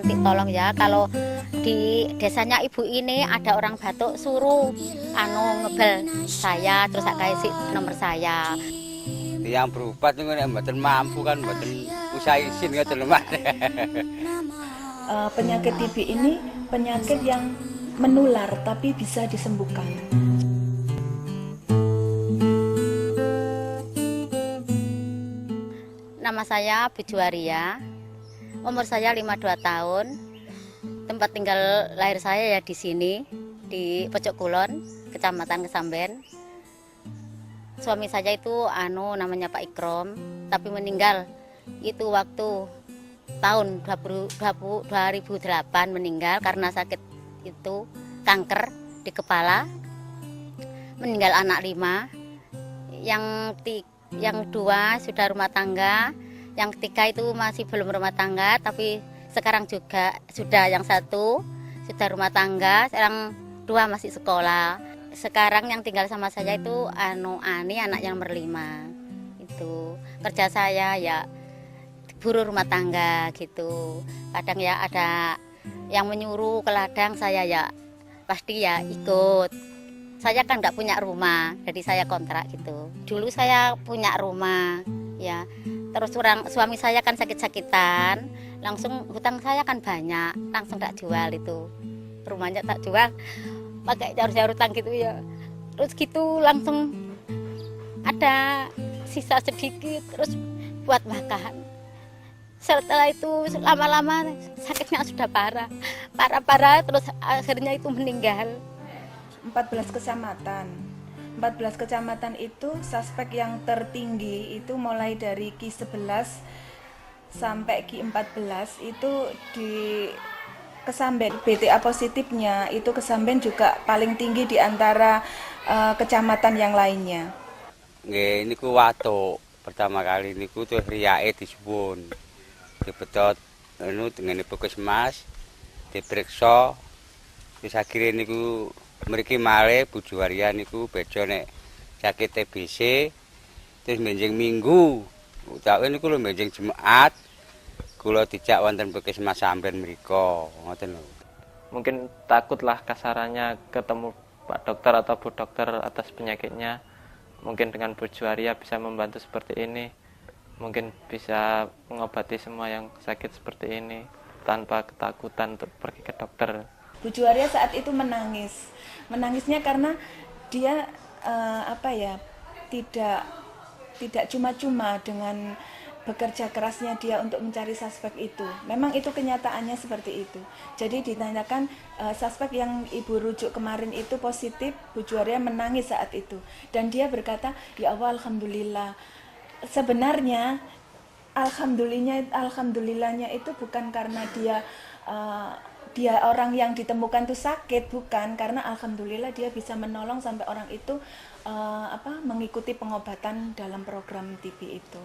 nanti tolong ya, kalau di desanya ibu ini ada orang batuk, suruh ngebel saya, terus saya kasih nomor saya. Yang berobat itu mboten mampu kan, mboten usah izin ngoten lho Mas. Penyakit TB ini penyakit yang menular tapi bisa disembuhkan. Nama saya Bijuaria, umur saya 52 tahun. Tempat tinggal lahir saya ya di sini, di Pojok Kulon, Kecamatan Kesamben. Suami saya itu namanya Pak Ikrom, tapi meninggal itu waktu tahun 2008 meninggal karena sakit itu kanker di kepala. Meninggal anak 5, yang 2 sudah rumah tangga, yang 3 itu masih belum rumah tangga, tapi sekarang juga sudah, yang 1 sudah rumah tangga, sekarang 2 masih sekolah. Sekarang yang tinggal sama saya itu Ani, anak yang nomor 5. Itu kerja saya ya buruh rumah tangga gitu. Kadang ya ada yang menyuruh ke ladang, saya ya pasti ya ikut. Saya kan nggak punya rumah, jadi saya kontrak gitu. Dulu saya punya rumah, ya. Terus suami saya kan sakit-sakitan, langsung hutang saya kan banyak, langsung tak jual itu. Rumahnya tak jual, pakai jalur utang gitu ya. Terus gitu langsung ada sisa sedikit, terus buat makan. Setelah itu lama-lama sakitnya sudah parah, terus akhirnya itu meninggal. 14 kecamatan itu suspek yang tertinggi itu mulai dari Ki11 sampai Ki14 itu di Kesamben. BTA positifnya itu Kesamben juga paling tinggi di antara kecamatan yang lainnya. Nggih niku watuk pertama kali niku terus riyake disuwun. Dibetot dengan puskesmas diperiksa, terus akhirnya niku mriki malih Bijuaria niku bejo nek sakit TBC, terus benjing Minggu utawi niku lho benjing Jumat kula dijak wonten puskesmas sampean mriku ngoten lho. Mungkin takutlah kasarannya ketemu Pak Dokter atau Bu Dokter atas penyakitnya. Mungkin dengan Bijuaria bisa membantu seperti ini. Mungkin bisa mengobati semua yang sakit seperti ini tanpa ketakutan untuk pergi ke dokter. Bijuaria saat itu menangisnya karena dia tidak cuma-cuma dengan bekerja kerasnya dia untuk mencari suspek itu. Memang itu kenyataannya seperti itu. Jadi ditanyakan suspek yang ibu rujuk kemarin itu positif, Bijuaria menangis saat itu dan dia berkata, ya Allah, alhamdulillah. Sebenarnya alhamdulillahnya itu bukan karena dia orang yang ditemukan itu sakit, bukan, karena alhamdulillah dia bisa menolong sampai orang itu mengikuti pengobatan dalam program TB itu.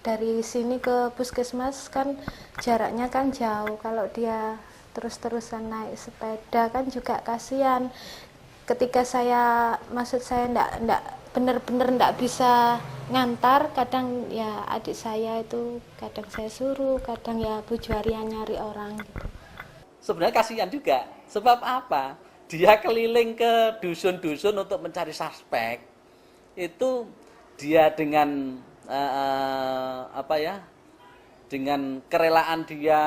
Dari sini ke puskesmas kan jaraknya kan jauh, kalau dia terus-terusan naik sepeda kan juga kasihan. Ketika saya enggak benar-benar enggak bisa ngantar, kadang ya adik saya itu kadang saya suruh, kadang ya Bijuaria nyari orang gitu. Sebenarnya kasihan juga, sebab apa? Dia keliling ke dusun-dusun untuk mencari suspek. Itu dia dengan dengan kerelaan dia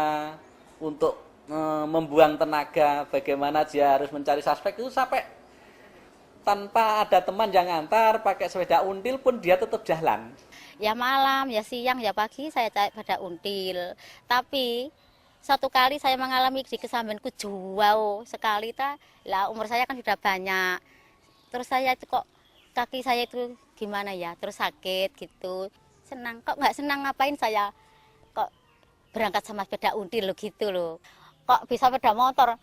untuk membuang tenaga, bagaimana dia harus mencari suspek itu sampai tanpa ada teman yang ngantar, pakai sepeda until pun dia tetap jalan. Ya malam, ya siang, ya pagi saya cari sepeda until. Tapi satu kali saya mengalami di Kesambenku jauh sekali lah, umur saya kan sudah banyak. Terus saya itu kok kaki saya itu gimana ya, terus sakit gitu. Kok nggak senang ngapain saya kok berangkat sama sepeda until lo gitu loh. Kok bisa sepeda motor,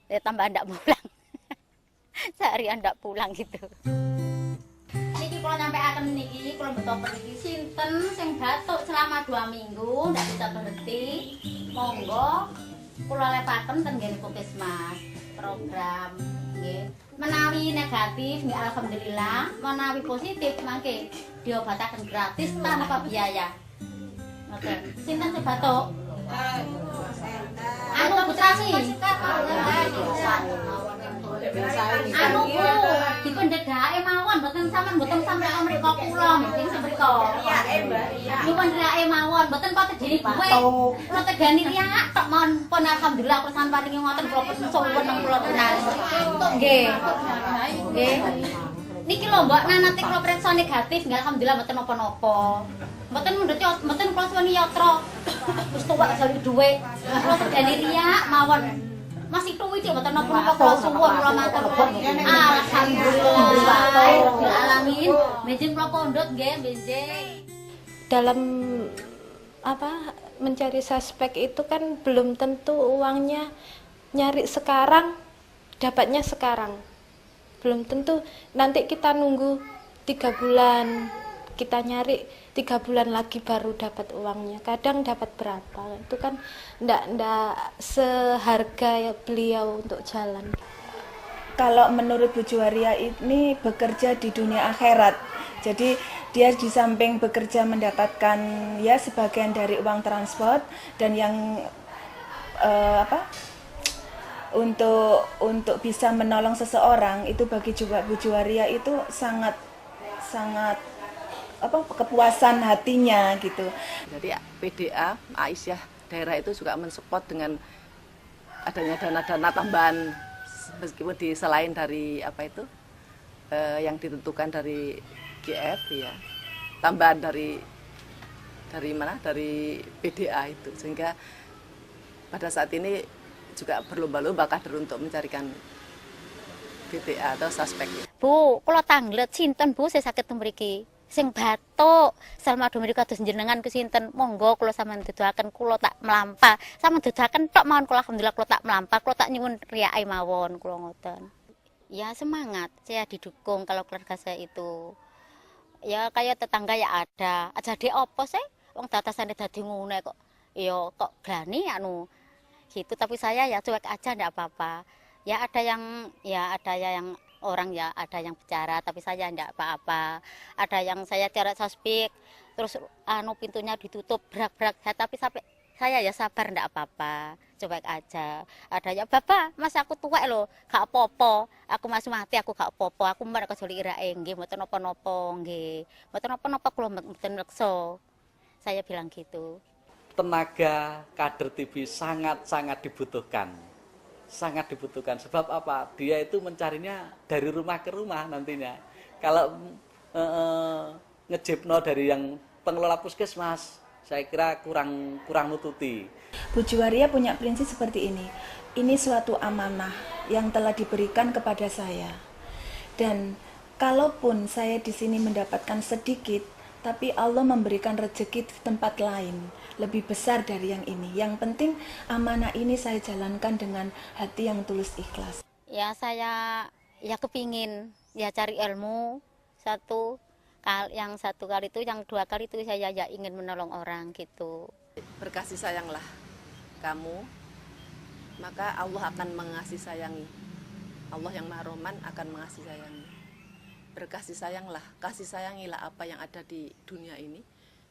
ya tambah ndak pulang. Seharian ndak pulang gitu. Niki kalau nyampe akan niki, kalau betul niki sinten sing batuk selama 2 minggu ndak bisa berhenti. Monggo kula lepaken ten nggih puskesmas program nggih. Menawi negatif nggih alhamdulillah, menawi positif mangke diobataken gratis tanpa biaya. Ngoten. Sinten sing batuk? administrasi. Anu Bu, dipendhedhake mawon mboten sampe mriko kula mending samriko. Dipendhedhake mawon mboten kok tedeni buwe. Kula tegani riyak tok mon pun alhamdulillah kula sampeyan paringi ngoten kula suwun nang kula tenan. Nggih. Nggih. Niki lho Mbak nanate kula preksa negatif nggih alhamdulillah mboten napa-napa. Mboten mundhut mboten kula suwuni yatra. Wis tuwek jali dhuwit. Kula tegani riyak mawon. Masih tuwi cek mboten napa-napa kula suwun kula matur. Alhamdulillah. Alamin. Benjing kula pondhot nggih benjing. Dalam mencari suspek itu kan belum tentu uangnya nyari sekarang dapatnya sekarang, belum tentu nanti kita nunggu 3 bulan, kita nyari 3 bulan lagi baru dapat uangnya, kadang dapat berapa, itu kan ndak seharga beliau untuk jalan. Kalau menurut Bu Juwaria ini bekerja di dunia akhirat. Jadi dia di samping bekerja mendapatkan ya sebagian dari uang transport dan yang untuk bisa menolong seseorang itu bagi Bu Juwaria itu sangat kepuasan hatinya gitu. Jadi PDA Aisyah daerah itu juga mensupport dengan adanya dana-dana tambahan meskipun selain dari yang ditentukan dari GF ya, tambahan dari PDA itu, sehingga pada saat ini juga berlomba-lomba kader untuk mencarikan PDA atau suspek. Bu, kula tanglet sinten Bu sing saged mriki? Sing batuk, salmadu mriki kados jenengan ku sinten? Monggo kula sampeyan duduhaken kula tak mlampah. Sampeyan duduhaken tok mawon kula alhamdulillah kula tak mlampah, kula tak nyuwun riyake mawon kula ngoten. Ya semangat, saya didukung kalau keluarga saya itu. Ya kayak tetangga ya ada. Jadi apa sih? Wong datasane dadi ngene kok. Ya kok glani gitu, tapi saya ya cuek aja ndak apa-apa. Ya ada yang orang ya ada yang bicara, tapi saya ndak apa-apa. Ada yang saya cara suspek terus pintunya ditutup brak-brak, tapi sampai saya ya sabar ndak apa-apa, cuek aja. Ada ya bapak, mas aku tuwek lho, gak apa-apa. Aku masih mati aku gak apa-apa. Aku mbak kejoli irake nggih, mboten napa-napa nggih. Mboten napa-napa kula mboten meksa. Saya bilang gitu. Tenaga kader TV sangat dibutuhkan. Sangat dibutuhkan. Sebab apa? Dia itu mencarinya dari rumah ke rumah nantinya. Kalau ngejipno dari yang pengelola puskesmas, saya kira kurang nututi. Bu Juwaria punya prinsip seperti ini. Ini suatu amanah yang telah diberikan kepada saya. Dan kalaupun saya di sini mendapatkan sedikit, tapi Allah memberikan rezeki di tempat lain lebih besar dari yang ini. Yang penting amanah ini saya jalankan dengan hati yang tulus ikhlas. Ya saya kepingin ya cari ilmu yang satu kali itu, yang 2 kali itu saya ya ingin menolong orang gitu. Berkasih sayanglah kamu, maka Allah akan mengasihi sayangi. Allah yang Maha Rahman akan mengasihi sayangi. Berkasih sayanglah, kasih sayangilah apa yang ada di dunia ini,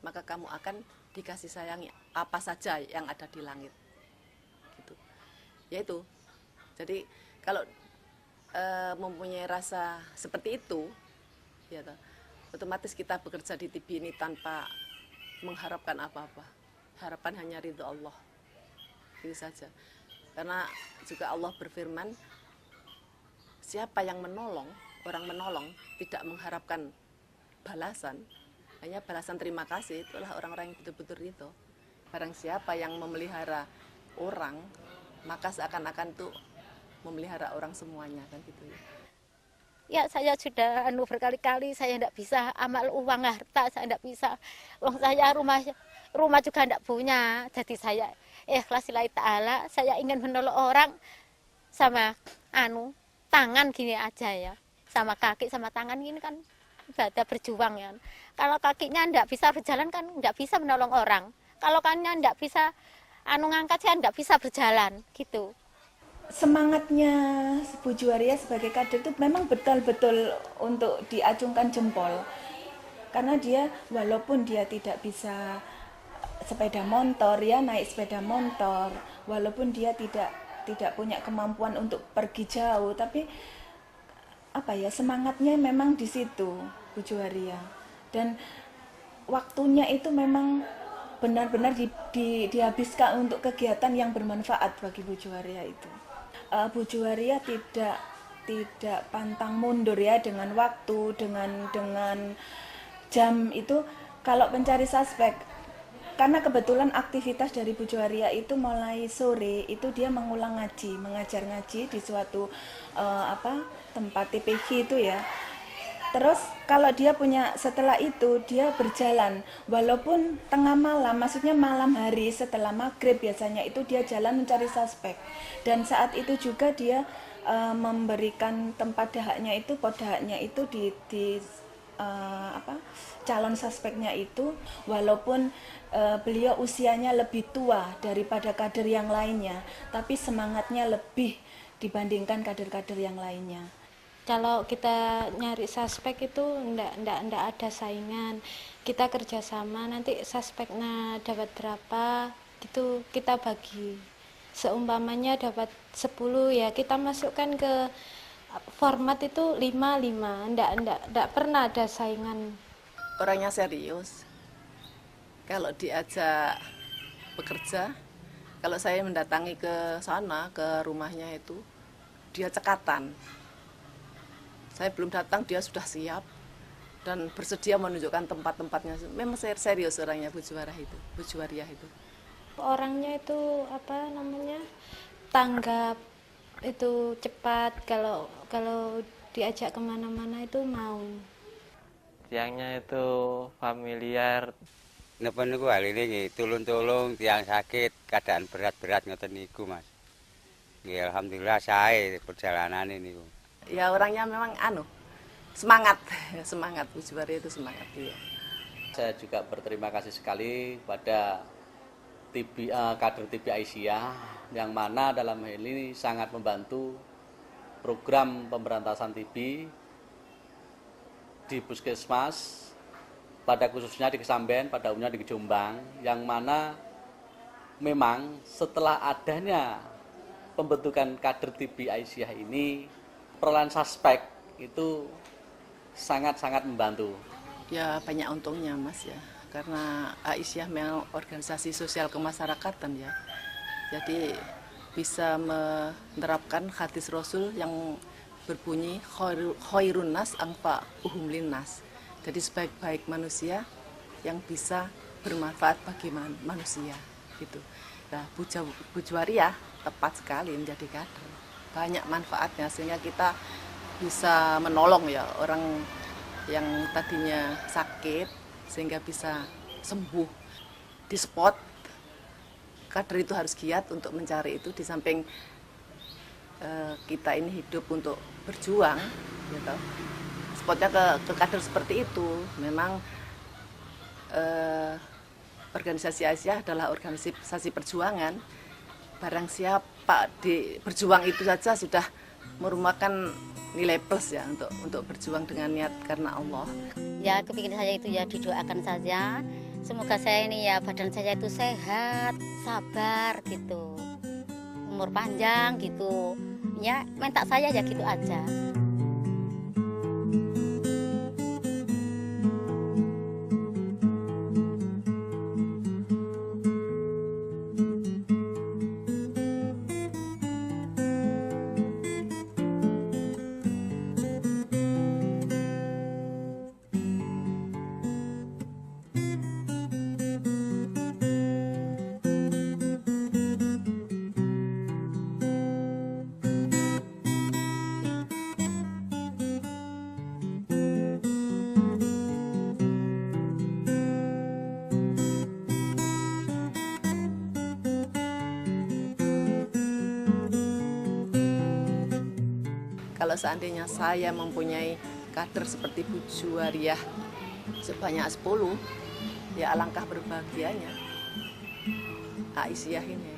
maka kamu akan dikasih sayangi apa saja yang ada di langit. Gitu. Yaitu. Jadi kalau mempunyai rasa seperti itu, ya toh, otomatis kita bekerja di TV ini tanpa mengharapkan apa-apa. Harapan hanya ridho Allah. Itu saja. Karena juga Allah berfirman, siapa yang menolong, orang menolong tidak mengharapkan balasan, hanya balasan terima kasih, itulah orang-orang yang betul-betul ridho. Barang siapa yang memelihara orang, maka seakan-akan tuh memelihara orang semuanya, kan gitu ya. Ya saya sudah berkali-kali saya tidak bisa amal uang harta, saya tidak bisa. Uang saya rumah juga tidak punya. Jadi saya ikhlas lillahi ta'ala, saya ingin menolong orang sama tangan gini aja ya. Sama kaki sama tangan gini kan ibadah berjuang ya. Kalau kakinya tidak bisa berjalan kan tidak bisa menolong orang. Kalau kakinya tidak bisa ngangkat saya tidak bisa berjalan gitu. Semangatnya Bu Juwaria sebagai kader itu memang betul-betul untuk diacungkan jempol. Karena dia walaupun dia tidak bisa sepeda motor ya, naik sepeda motor, walaupun dia tidak tidak punya kemampuan untuk pergi jauh, tapi apa ya, semangatnya memang di situ Bu Juwaria. Dan waktunya itu memang benar-benar dihabiskan untuk kegiatan yang bermanfaat bagi Bu Juwaria itu. Bu Juwaria tidak pantang mundur ya dengan waktu, dengan jam itu. Kalau pencari suspek, karena kebetulan aktivitas dari Bu Juwaria itu mulai sore, itu dia mengulang ngaji, mengajar ngaji di suatu tempat TPQ itu ya. Terus kalau dia punya, setelah itu dia berjalan, walaupun tengah malam, maksudnya malam hari setelah maghrib biasanya itu dia jalan mencari suspek. Dan saat itu juga dia memberikan tempat dahaknya itu, pot dahaknya itu di calon suspeknya itu, walaupun beliau usianya lebih tua daripada kader yang lainnya, tapi semangatnya lebih dibandingkan kader-kader yang lainnya. Kalau kita nyari suspek itu ndak ada saingan, kita kerjasama, nanti suspeknya dapat berapa gitu kita bagi. Seumpamanya dapat 10 ya kita masukkan ke format itu 5-5, ndak pernah ada saingan. Orangnya serius. Kalau diajak bekerja, kalau saya mendatangi ke sana, ke rumahnya itu, dia cekatan. Saya belum datang, dia sudah siap dan bersedia menunjukkan tempat-tempatnya. Memang serius orangnya Bu Juwaria itu. Orangnya itu tanggap, itu cepat, kalau diajak kemana-mana itu mau. Tiangnya itu familiar. Napa niku aline nggih tulung-tulung tiyang sakit, keadaan berat-berat ngoten niku, Mas. Nggih alhamdulillah sae perjalanane niku. Ya orangnya memang semangat Bu Juwaria itu semangat dia. Saya juga berterima kasih sekali pada kader TB Aisyah yang mana dalam hal ini sangat membantu program pemberantasan TB di Puskesmas, pada khususnya di Kesamben, pada umumnya di Jombang, yang mana memang setelah adanya pembentukan kader TB Aisyah ini, perolehan suspek itu sangat-sangat membantu. Ya banyak untungnya Mas ya, karena Aisyah memang organisasi sosial kemasyarakatan ya. Jadi bisa menerapkan hadis Rasul yang berbunyi khairun nas anfa'uhum linnas. Jadi sebaik-baik manusia yang bisa bermanfaat bagi manusia gitu. Nah, Bu Juwaria tepat sekali menjadi kader. Banyak manfaatnya sehingga kita bisa menolong ya orang yang tadinya sakit sehingga bisa sembuh. Di spot kader itu harus giat untuk mencari itu, di samping kita ini hidup untuk berjuang gitu. Spotnya ke kader seperti itu. Memang organisasi Aisyah adalah organisasi perjuangan. Barang siapa berjuang itu saja sudah merupakan nilai plus ya untuk berjuang dengan niat karena Allah. Ya kepingin saya itu ya didoakan saja. Semoga saya ini ya badan saya itu sehat, sabar gitu, umur panjang gitu. Ya minta saya ya gitu aja. Kalau seandainya saya mempunyai kader seperti Bu Juwaria sebanyak 10, ya alangkah berbahagianya Aisyah ini.